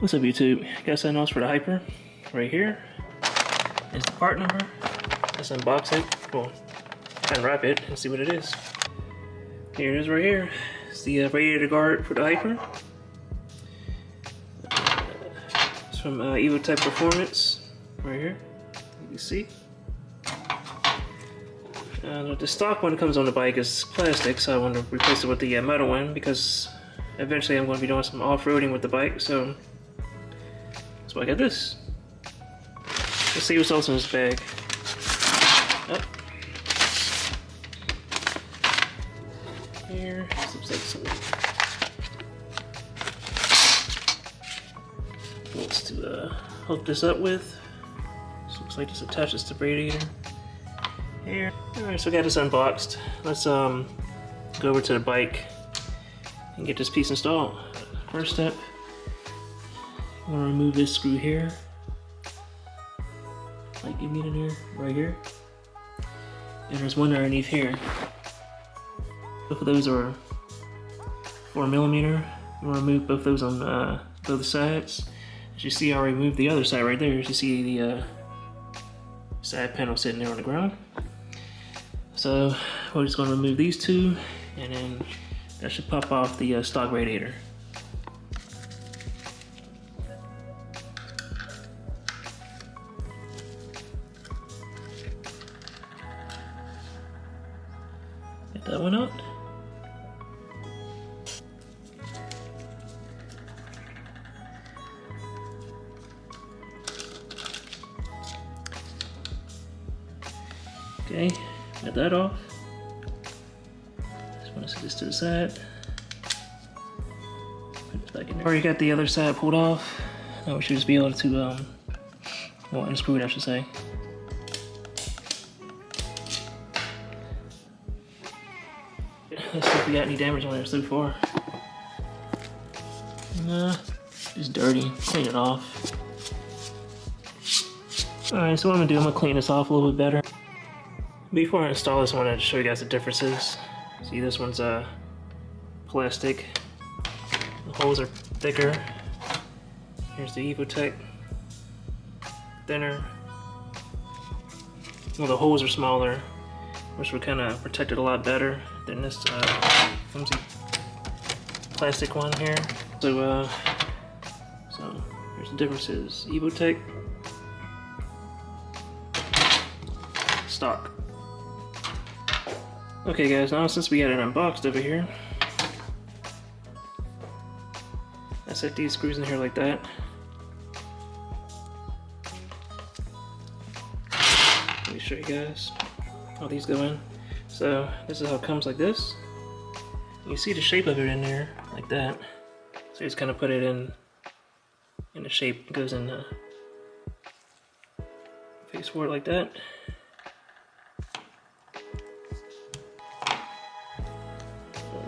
What's up, YouTube? Got something else for the Hyper. Right here is the part number. Let's unbox it. Well, unwrap it and see what it is. Here it is right here. It's the radiator guard for the Hyper. It's from Evotech Performance. Right here. You can see. The stock one comes on the bike is plastic, so I want to replace it with the metal one because eventually I'm going to be doing some off-roading with the bike, so that's why I got this. Let's see what's else in this bag. Oh. Here, looks like some bolts to hook this up with. This looks like this attaches to the radiator. Here. Alright, so I got this unboxed. Let's go over to the bike and get this piece installed. First step, I'm gonna remove this screw here. Like you meet in here, right here. And there's one underneath here. Both of those are 4mm. I'm gonna remove both those on both sides. As you see, I removed the other side right there. As you see the side panel sitting there on the ground. So we're just going to remove these two, and then that should pop off the stock radiator. Get that one out. Okay. Get that off. Just want to set this to the side. Put it back in there. Already got the other side pulled off. Now we should just be able to, well, unscrew it, I should say. Let's see if we got any damage on there so far. Nah, it's dirty. Clean it off. Alright, so what I'm gonna clean this off a little bit better. Before I install this, I wanted to show you guys the differences. See, this one's plastic. The holes are thicker. Here's the Evotech. Thinner. Well, the holes are smaller, which would kind of protect it a lot better than this flimsy plastic one here. So here's the differences. Evotech. Stock. Okay guys, now since we got it unboxed over here, I set these screws in here like that. Let me show you guys how these go in. So this is how it comes, like this. You see the shape of it in there, like that. So you just kind of put it in the shape. It goes in the face forward like that.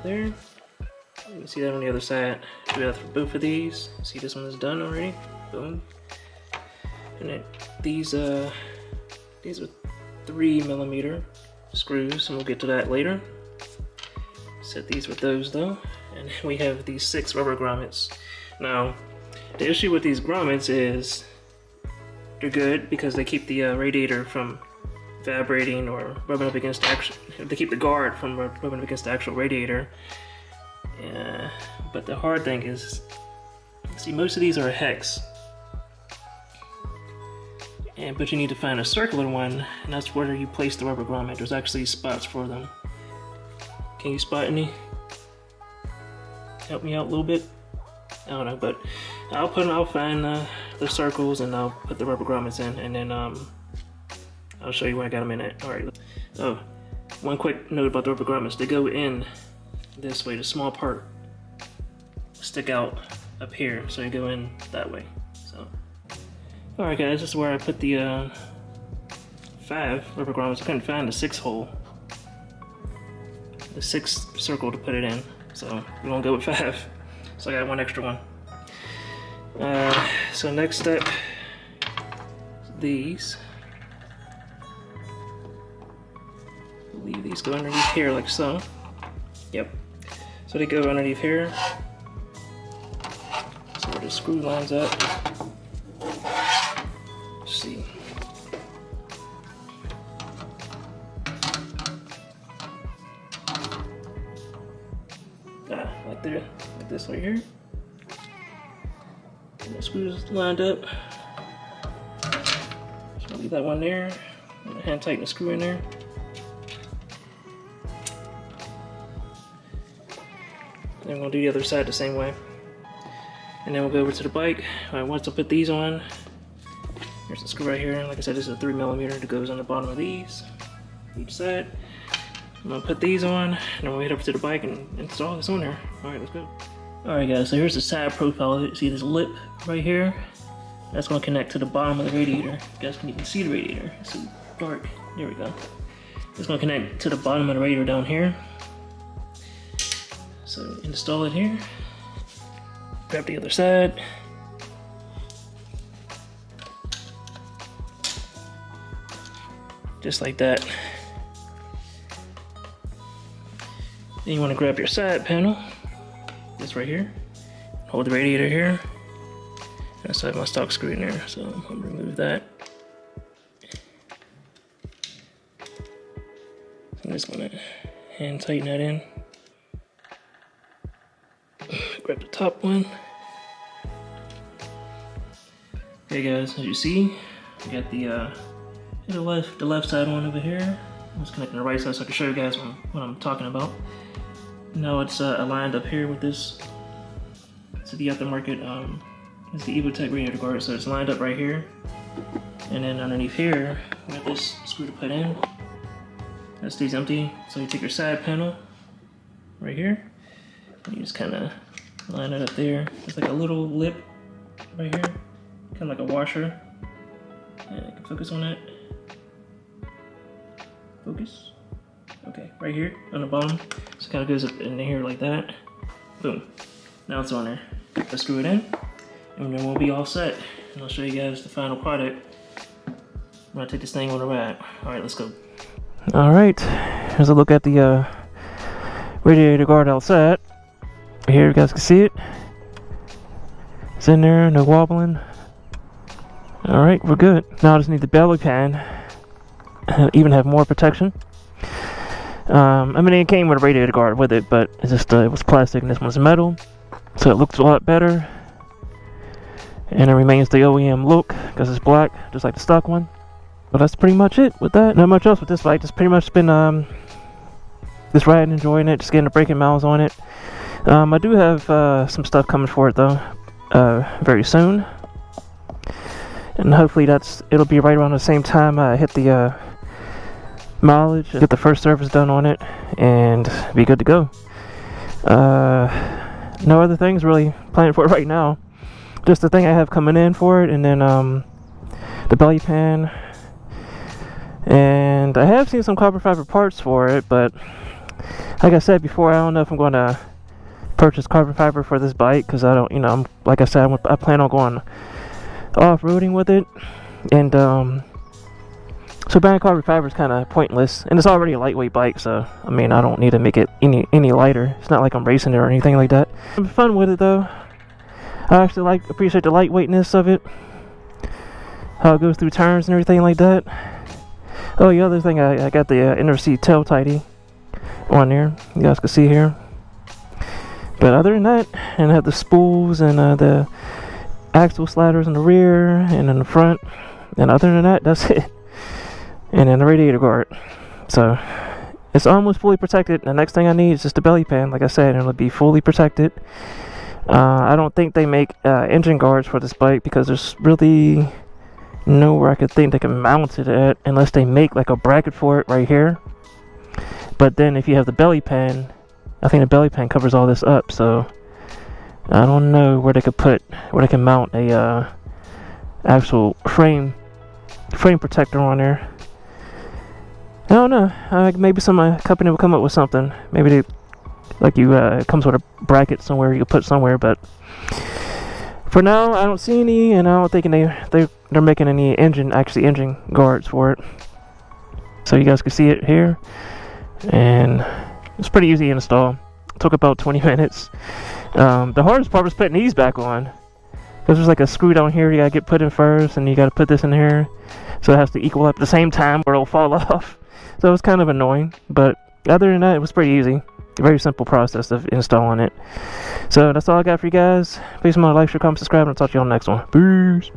There. You can see that on the other side. Do that for both of these. See, this one is done already. Boom. And then these are 3mm screws, and we'll get to that later. Set these with those though, and we have these 6 rubber grommets. Now, the issue with these grommets is they're good because they keep the radiator from vibrating or rubbing up against they keep the guard from rubbing up against the actual radiator. But the hard thing is, see, most of these are a hex, but you need to find a circular one, and that's where you place the rubber grommet. There's actually spots for them. Can you spot any? Help me out a little bit. I don't know, but I'll find the circles and I'll put the rubber grommets in, and then I'll show you where I got them in at. Alright. Oh, one quick note about the rubber grommets. They go in this way. The small part stick out up here, so you go in that way. So, alright guys, this is where I put the 5 rubber grommets. I couldn't find the 6 hole. The 6th circle to put it in. So we won't go with 5. So I got one extra one. So next step, these. Leave these go underneath here like so. Yep. So they go underneath here. So we'll screw lines up. Let's see. Like there, like this right here. And the screws lined up. So I'll leave that one there. I'm gonna hand tighten the screw in there. And then we're gonna do the other side the same way. And then we'll go over to the bike. Alright, once I put these on, here's the screw right here. Like I said, this is a 3mm that goes on the bottom of these, each side. I'm gonna put these on, and then we'll head over to the bike and install this on there. Alright, let's go. Alright guys, so here's the side profile of it. See this lip right here? That's gonna connect to the bottom of the radiator. You guys can even see the radiator. It's so dark. There we go. It's gonna connect to the bottom of the radiator down here. So install it here. Grab the other side. Just like that. Then you want to grab your side panel, this right here, hold the radiator here. I still have my stock screw in there, so I'm going to remove that. So I'm just going to hand tighten that in. Grab the top one. Okay guys, as you see, we got the left side one over here. I'm just connecting the right side so I can show you guys what I'm talking about. Now it's aligned up here with this. So the aftermarket, it's the Evotech Radiator guard, so it's lined up right here. And then underneath here, we got this screw to put in. That stays empty. So you take your side panel right here, and you just kind of line it up there. It's like a little lip right here, kind of like a washer. And I can focus on that. Focus. Okay, right here on the bottom. So it kind of goes up in here like that. Boom. Now it's on there. Let's screw it in, and then we'll be all set. And I'll show you guys the final product. I'm gonna take this thing on the ride. All right, let's go. All right, here's a look at the radiator guard outside. Here, you guys can see it. It's in there, no wobbling. All right, we're good. Now I just need the belly pan. Even have more protection. I mean, it came with a radiator guard with it, but it's just it was plastic and this one's metal, so it looks a lot better. And it remains the OEM look because it's black, just like the stock one. But that's pretty much it with that. Not much else with this bike. It's pretty much been just riding, enjoying it, just getting the braking miles on it. I do have some stuff coming for it though, very soon. And hopefully it'll be right around the same time I hit the mileage, get the first service done on it, and be good to go. No other things really planned for it right now. Just the thing I have coming in for it, and then the belly pan. And I have seen some carbon fiber parts for it, but like I said before, I don't know if I'm going to purchase carbon fiber for this bike, because I don't, like I said, I plan on going off-roading with it, and so buying carbon fiber is kind of pointless, and it's already a lightweight bike, so I mean I don't need to make it any lighter. It's not like I'm racing it or anything like that. I'm fun with it though. I actually appreciate the lightweightness of it, how it goes through turns and everything like that. Oh, the other thing, I got the inner seat tail tidy on there, you guys can see here. But other than that, and I have the spools and the axle sliders in the rear and in the front, and other than that, that's it. And then the radiator guard, so it's almost fully protected. The next thing I need is just the belly pan, like I said, and it'll be fully protected. I don't think they make engine guards for this bike, because there's really nowhere I could think they can mount it at, unless they make like a bracket for it right here. But then if you have the belly pan, I think the belly pan covers all this up, so I don't know where they can mount a actual frame protector on there. I don't know. Maybe some company will come up with something. Maybe they it comes with a bracket somewhere you can put somewhere. But for now, I don't see any, and I don't think they're making any engine guards for it. So you guys can see it here, and it's pretty easy to install. It took about 20 minutes. The hardest part was putting these back on. Because there's like a screw down here you gotta get put in first, and you gotta put this in here, so it has to equal up at the same time or it'll fall off. So it was kind of annoying, but other than that, it was pretty easy. A very simple process of installing it. So that's all I got for you guys. Please remember to like, share, comment, subscribe, and I'll talk to you on the next one. Peace.